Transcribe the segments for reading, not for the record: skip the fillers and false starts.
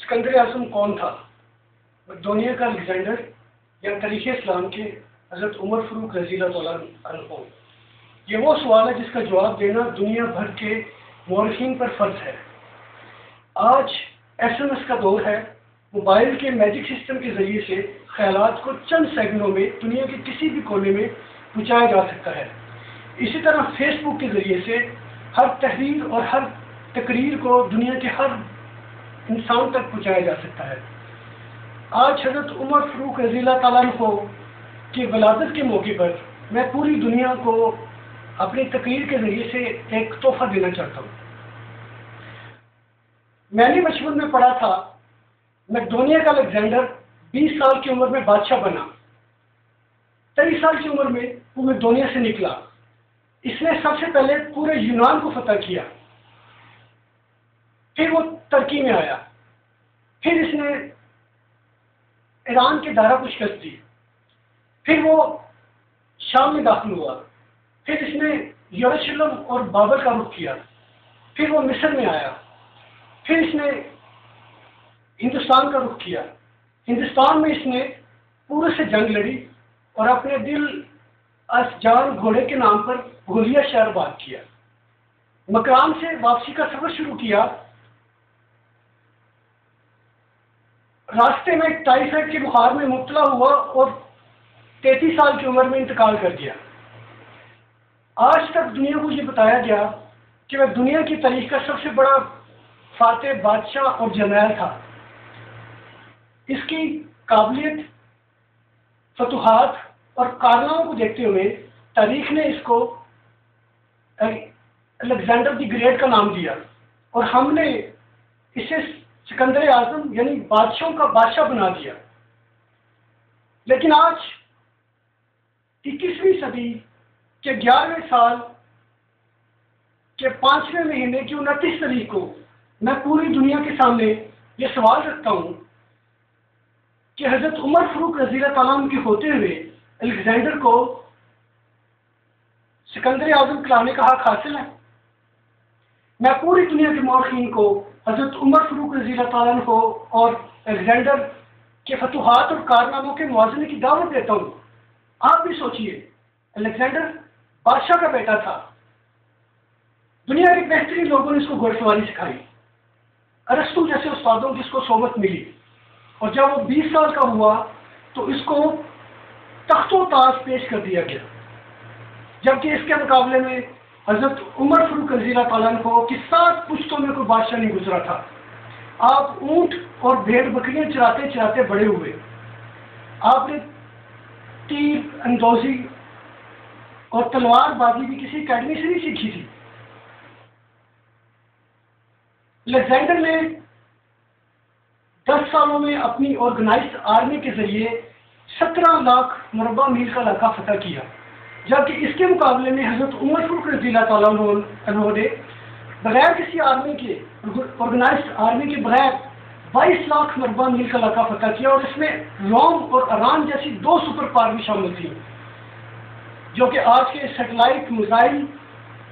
اسکندر اعظم کون تھا؟ مقدونیہ کا الیگزینڈر یا تاریخ اسلام کے حضرت عمر فاروق رضی اللہ عنہ؟ یہ وہ سوال ہے جس کا جواب دینا دنیا بھر کے مورخین پر فرض ہے۔ آج SMS کا دور ہے۔ موبائل کے میجک سسٹم کے ذریعے سے خیالات کو چند سیکنڈوں میں دنیا کے کسی بھی کونے میں پہنچایا جا سکتا ہے۔ اسی طرح فیس بک کے ذریعے سے ہر تحریر اور ہر تقریر کو دنیا کے ہر انسان تک پہنچایا جا سکتا ہے۔ آج حضرت عمر فاروق رضی اللہ تعالیٰ عنہ کی ولادت کے موقع پر میں پوری دنیا کو اپنی تقریر کے ذریعے سے ایک تحفہ دینا چاہتا ہوں۔ میں نے بچپن میں پڑھا تھا مقدونیہ کا الیگزینڈر 20 سال کی عمر میں بادشاہ بنا۔ 23 سال کی عمر میں وہ مقدونیہ سے نکلا۔ اس نے سب سے پہلے پورے یونان کو فتح کیا، پھر وہ ترکی میں آیا، پھر اس نے ایران کے دارا کو شکست دی، پھر وہ شام میں داخل ہوا، پھر اس نے یروشلم اور بابل کا رخ کیا، پھر وہ مصر میں آیا، پھر اس نے ہندوستان کا رخ کیا۔ ہندوستان میں اس نے پورے سے جنگ لڑی اور اپنے دل اشجان گھوڑے کے نام پر گولیا شہر آباد کیا۔ مکران سے واپسی کا سفر شروع کیا۔ راستے میں ٹائیفائڈ کے بخار میں مبتلا ہوا اور 33 سال کی عمر میں انتقال کر دیا۔ آج تک دنیا کو یہ بتایا گیا کہ وہ دنیا کی تاریخ کا سب سے بڑا فاتح بادشاہ اور جرنیل تھا۔ اس کی قابلیت، فتوحات اور کارناموں کو دیکھتے ہوئے تاریخ نے اس کو الیگزینڈر دی گریٹ کا نام دیا اور ہم نے اسے سکندر اعظم یعنی بادشاہوں کا بادشاہ بنا دیا۔ لیکن آج 21ویں صدی کے 11ویں سال کے 5ویں مہینے کی 29 تاریخ کو میں پوری دنیا کے سامنے یہ سوال رکھتا ہوں کہ حضرت عمر فاروق رضی اللہ تعالیٰ عنہ کے ہوتے ہوئے الیگزینڈر کو سکندر اعظم کہلانے کا حق حاصل ہے؟ میں پوری دنیا کے مورخین کو حضرت عمر فاروق رضی اللہ تعالیٰ عنہ اور الیگزینڈر کے فتوحات اور کارناموں کے موازنے کی دعوت دیتا ہوں۔ آپ بھی سوچئے، الیگزینڈر بادشاہ کا بیٹا تھا۔ دنیا کے بہترین لوگوں نے اس کو گھوڑ سواری سکھائی، ارسطو جیسے استادوں کی اس کو صحبت ملی، اور جب وہ 20 سال کا ہوا تو اس کو تخت و تاج پیش کر دیا گیا، جبکہ اس کے مقابلے میں حضرت عمر فاروق رضی اللہ تعالیٰ عنہ کی 7 پشتوں میں کوئی بادشاہ نہیں گزرا تھا۔ آپ اونٹ اور بھیڑ بکریاں چراتے چراتے بڑے ہوئے۔ آپ نے تیر اندازی اور تلوار بازی بھی کسی اکیڈمی سے نہیں سیکھی تھی۔ الیگزینڈر نے 10 سالوں میں اپنی آرگنائزڈ آرمی کے ذریعے 17 لاکھ مربع میل کا علاقہ فتح کیا، جبکہ اس کے مقابلے میں حضرت عمر فاروق رضی اللہ تعالیٰ عنہ نے بغیر کسی آرمی کے، آرگنائزڈ آرمی کے بغیر 22 لاکھ مربع میل کا علاقہ فتح کیا، اور اس میں روم اور ایران جیسی 2 سپر پاور بھی شامل تھیں، جو کہ آج کے سیٹلائٹ میزائل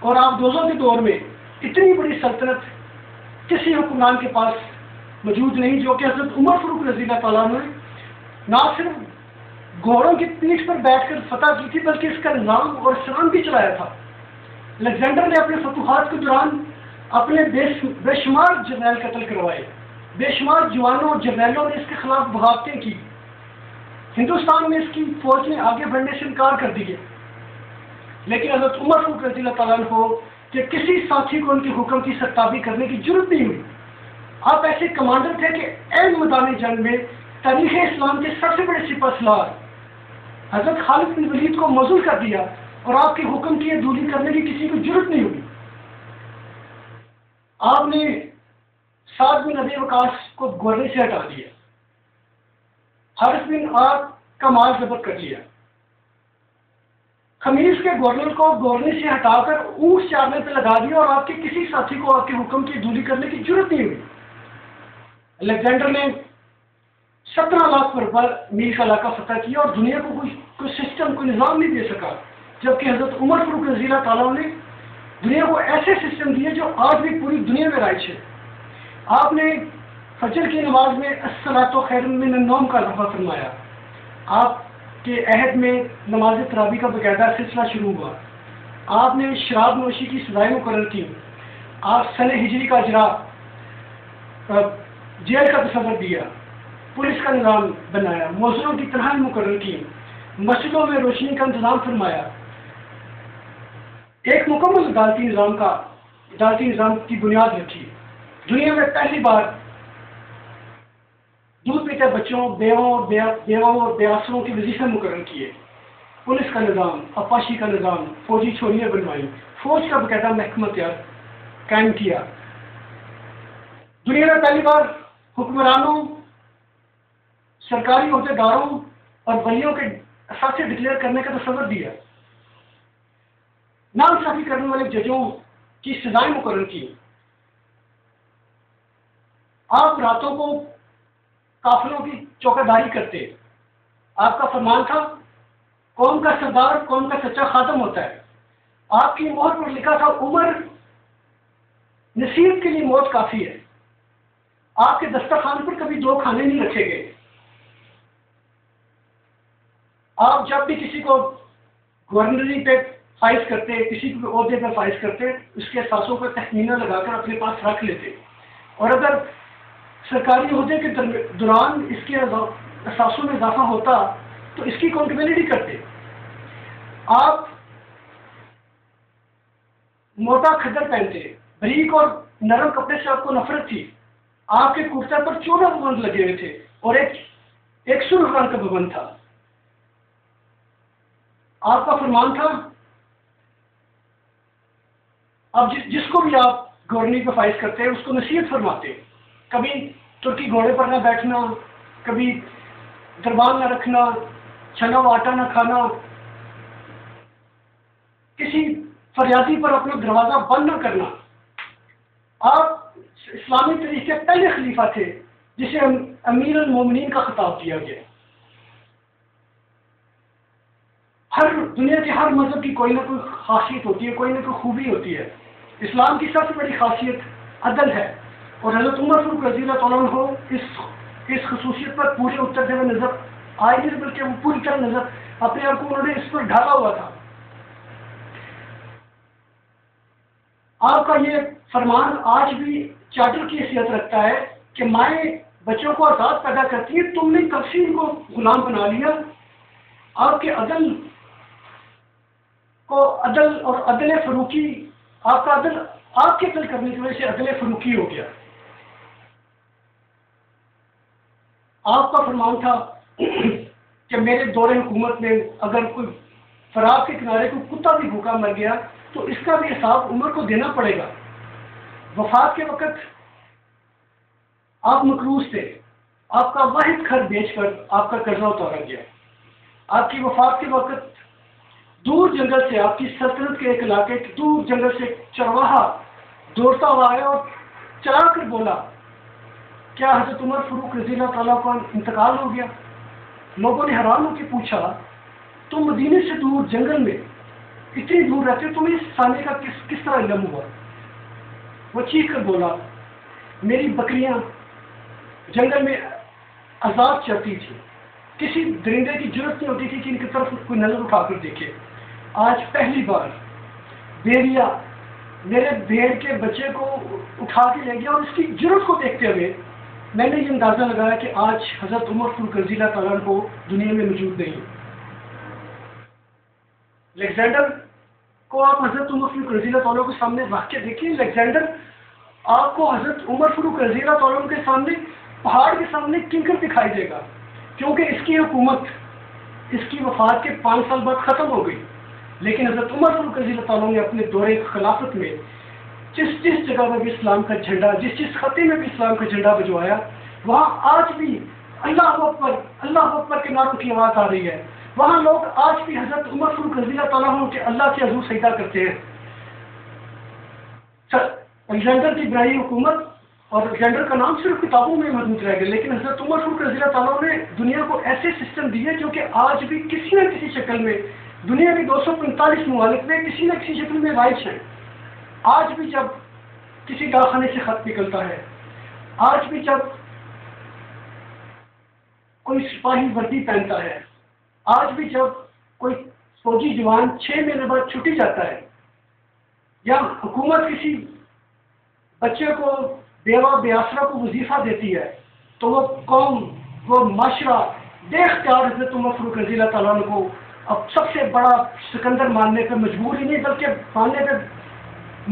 اور آبدوزوں کے دور میں اتنی بڑی سلطنت کسی حکمران کے پاس موجود نہیں، جو کہ حضرت عمر فاروق رضی اللہ تعالیٰ عنہ نے نہ صرف گھوڑوں کی پیٹھ پر بیٹھ کر فتح کی تھی بلکہ اس کا نظام اور سلام بھی چلایا تھا۔ الیگزینڈر نے اپنے فتوحات کے دوران اپنے بے شمار جرنیل قتل کروائے، بے شمار جوانوں اور جرنیلوں نے اس کے خلاف بغاوتیں کی۔ ہندوستان میں اس کی فوج نے آگے بڑھنے سے انکار کر دیا، لیکن حضرت عمر فاروق رضی اللہ تعالیٰ عنہ کہ کسی ساتھی کو ان کے حکم کی سرتابی کرنے کی ضرورت نہیں ہوئی۔ آپ ایسے کمانڈر تھے کہ عین میدان جنگ میں تاریخ اسلام کے سب سے بڑے سپہ سالار حضرت خالد بن ولید کو معزول کر دیا، اور آپ کے حکم کی عدولی کرنے کی کسی کو ضرورت نہیں ہوئی۔ آپ نے سعد بن ابی وقاص کو گورنر سے ہٹا دیا، حارث بن عاص کا مال ضبط کر لیا، خمیس کے گورنر کو گورنر سے ہٹا کر اونٹ چارنے پہ لگا دیا، اور آپ کے کسی ساتھی کو آپ کے حکم کی عدولی کرنے کی ضرورت نہیں ہوئی۔ الیگزینڈر نے 17 لاکھ مربع میل کا علاقہ فتح کیا اور دنیا کو کوئی سسٹم، کوئی نظام نہیں دے سکا، جبکہ حضرت عمر فاروق رضی اللہ تعالیٰ نے دنیا کو ایسے سسٹم دیے جو آج بھی پوری دنیا میں رائج ہے۔ آپ نے فجر کی نماز میں الصلاۃ خیر من النوم کا اضافہ فرمایا. آپ کے عہد میں نماز تراویح کا باقاعدہ سلسلہ شروع ہوا. آپ نے شراب نوشی کی سزائیں مقرر کی. آپ سن ہجری کا اجرا، جیل کا تصور دیا، پولیس کا نظام بنایا، موزروں کی تنہائی مقرر کی، مسجدوں میں روشنی کا انتظام فرمایا. ایک مکمل عدالتی نظام کی بنیاد رکھی. دنیا میں پہلی بار دودھ پیتے بچوں، بیواؤں اور بیاسروں کے وظیفے مقرر کیے. پولیس کا نظام، اپاشی کا نظام، فوجی چھوڑیاں بنوائی، فوج کا باقاعدہ محکمہ قائم کیا. دنیا میں پہلی بار حکمرانوں، سرکاری عہدیداروں اور ولیوں کے اثاثے ڈکلیئر کرنے کا تصور دیا. ناانصافی کرنے والے ججوں کی سزائیں مقرر کی. آپ راتوں کو قافلوں کی چوکیداری کرتے. آپ کا فرمان تھا قوم کا سردار قوم کا سچا خادم ہوتا ہے. آپ کی مہر پر لکھا تھا عمر نصیب کے لیے موت کافی ہے. آپ کے دسترخوان پر کبھی دو کھانے نہیں رکھے گئے. آپ جب بھی کسی کو گورنری پہ فائز کرتے، کسی کو عہدے پہ فائز کرتے، اس کے اثاثوں پر تخمینہ لگا کر اپنے پاس رکھ لیتے، اور اگر سرکاری عہدے کے دوران اس کے اثاثوں میں اضافہ ہوتا تو اس کی اکاؤنٹیبلٹی کرتے. آپ موٹا کھدر پہنتے، بریک اور نرم کپڑے سے آپ کو نفرت تھی. آپ کے کرتے پر 14 پابند لگے ہوئے تھے اور ایک سرخ رنگ کا پابند تھا. آپ کا فرمان تھا اب جس کو بھی آپ گورنری پہ فائز کرتے ہیں اس کو نصیحت فرماتے. کبھی ترکی گھوڑے پر نہ بیٹھنا، کبھی دربان نہ رکھنا، چھنا ہوا آٹا نہ کھانا، کسی فریادی پر اپنا دروازہ بند نہ کرنا. آپ اسلامی تاریخ کے پہلے خلیفہ تھے جسے امیر المومنین کا خطاب کیا گیا. دنیا کے ہر مذہب کی کوئی نہ کوئی خاصیت ہوتی ہے، کوئی نہ کوئی خوبی ہوتی ہے. اسلام کی سب سے بڑی خاصیت عدل ہے، اور حضرت عمر فاروق رضی اللہ تعالیٰ عنہ اس خصوصیت پر پورے اترتے ہوئے نظر آئے نہیں، بلکہ وہ پوری طرح نظر اپنے آپ کو انہوں نے اس پر ڈھالا ہوا تھا. آپ کا یہ فرمان آج بھی چارٹر کی حیثیت رکھتا ہے کہ مائیں بچوں کو آزاد پیدا کرتی ہیں، تم نے کب سے ان کو غلام بنا لیا. آپ کے عدل اور عدل فروخی، آپ کے عدل کرنے کی وجہ سے عدل فروخی ہو گیا. آپ کا فرمان تھا کہ میرے دور حکومت میں اگر کوئی فراق کے کنارے کوئی کتا بھی بھوکا مر گیا تو اس کا بھی حساب عمر کو دینا پڑے گا. وفات کے وقت آپ مقروض تھے، آپ کا واحد گھر بیچ کر آپ کا قرضہ اتارا گیا. آپ کی وفات کے وقت دور جنگل سے، آپ کی سلطنت کے ایک علاقے کے دور جنگل سے چرواہا دوڑتا ہوا آیا اور چلا کر بولا کیا حضرت عمر فاروق رضی اللہ تعالیٰ کا انتقال ہو گیا؟ لوگوں نے حیران ہو کے پوچھا تم مدینے سے دور جنگل میں اتنی دور رہتے تمہیں اس سانے کا کس طرح علم ہوا؟ وہ چیخ کر بولا میری بکریاں جنگل میں آزاد چرتی تھی، کسی درندے کی ضرورت نہیں ہوتی تھی کہ ان کی طرف کوئی نظر اٹھا کر دیکھے. آج پہلی بار بیریا میرے بھیڑ کے بچے کو اٹھا کے لے گیا، اور اس کی ضرورت کو دیکھتے ہوئے میں نے یہ اندازہ لگایا کہ آج حضرت عمر فاروق رضی اللہ تعالیٰ کو دنیا میں موجود نہیں. الیگزینڈر کو آپ حضرت عمر فاروق رضی اللہ تعالیٰ کے سامنے رکھ کے دیکھیں. الیگزینڈر آپ کو حضرت عمر فاروق رضی اللہ تعالیٰ کے سامنے پہاڑ کے سامنے کنکر دکھائی دے گا، کیونکہ اس کی حکومت اس کی وفات کے 5 سال بعد ختم ہو گئی. لیکن حضرت عمر فاروق رضی اللہ تعالیٰ نے اپنے دور خلافت میں جس جگہ میں بھی اسلام کا جھنڈا، جس خطے میں بھی اسلام کا جھنڈا بجوایا، وہاں آج بھی اللہ اکبر کے نعروں کی آواز آ رہی ہے. وہاں لوگ آج بھی حضرت عمر فاروق رضی اللہ تعالیٰ عنہ کے اللہ کے حضور سجدہ کرتے ہیں. الیگزینڈر کی برائی حکومت اور الیگزینڈر کا نام صرف کتابوں میں محدود رہ گیا، لیکن حضرت عمر فاروق رضی اللہ تعالیٰ نے دنیا کو ایسے سسٹم دیے جو کہ آج بھی کسی نہ کسی شکل میں دنیا کے 245 ممالک میں کسی نہ کسی شکل میں رائج ہیں. آج بھی جب کسی ڈاکخانے سے خط نکلتا ہے، آج بھی جب کوئی سپاہی وردی پہنتا ہے، آج بھی جب کوئی فوجی جوان 6 مہینے بعد چھٹی جاتا ہے، یا حکومت کسی بچے کو بیوہ بے آسرا کو وظیفہ دیتی ہے، تو وہ قوم، وہ معاشرہ بے اختیار حضرت عمر فاروق رضی اللہ تعالیٰ عنہ کو اب سب سے بڑا سکندر ماننے پہ مجبور ہی نہیں بلکہ ماننے پہ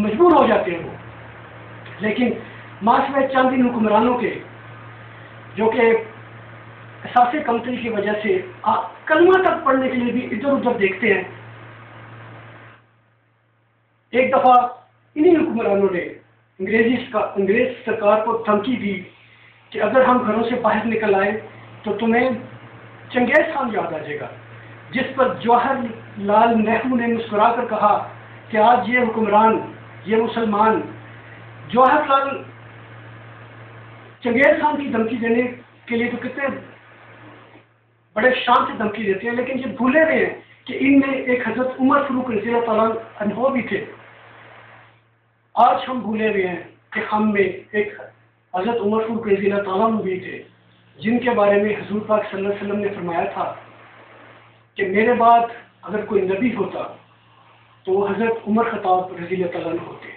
مجبور ہو جاتے ہیں وہ. لیکن معاشرے چند ان حکمرانوں کے جو کہ احساس کمتری کی وجہ سے کلمہ تک پڑھنے کے لیے بھی ادھر ادھر دیکھتے ہیں. ایک دفعہ انہی حکمرانوں نے انگریز سرکار کو دھمکی دی کہ اگر ہم گھروں سے باہر نکل آئے تو تمہیں چنگیز خان یاد آ جائے گا، جس پر جواہر لال نہرو نے مسکرا کر کہا کہ آج یہ حکمران، یہ مسلمان جواہر لال چنگیز خان کی دھمکی دینے کے لیے تو کتنے بڑے شان سے دھمکی دیتے ہیں، لیکن یہ بھولے ہوئے ہیں کہ ان میں ایک حضرت عمر فاروق رضی اللہ تعالیٰ عنہ بھی تھے. آج ہم بھولے ہوئے ہیں کہ ہم میں ایک حضرت عمر فاروق رضی اللہ تعالیٰ عنہ بھی تھے، جن کے بارے میں حضور پاک صلی اللہ علیہ وسلم نے فرمایا تھا کہ میرے بعد اگر کوئی نبی ہوتا تو وہ حضرت عمر خطاب رضی اللہ تعالیٰ عنہ ہوتے.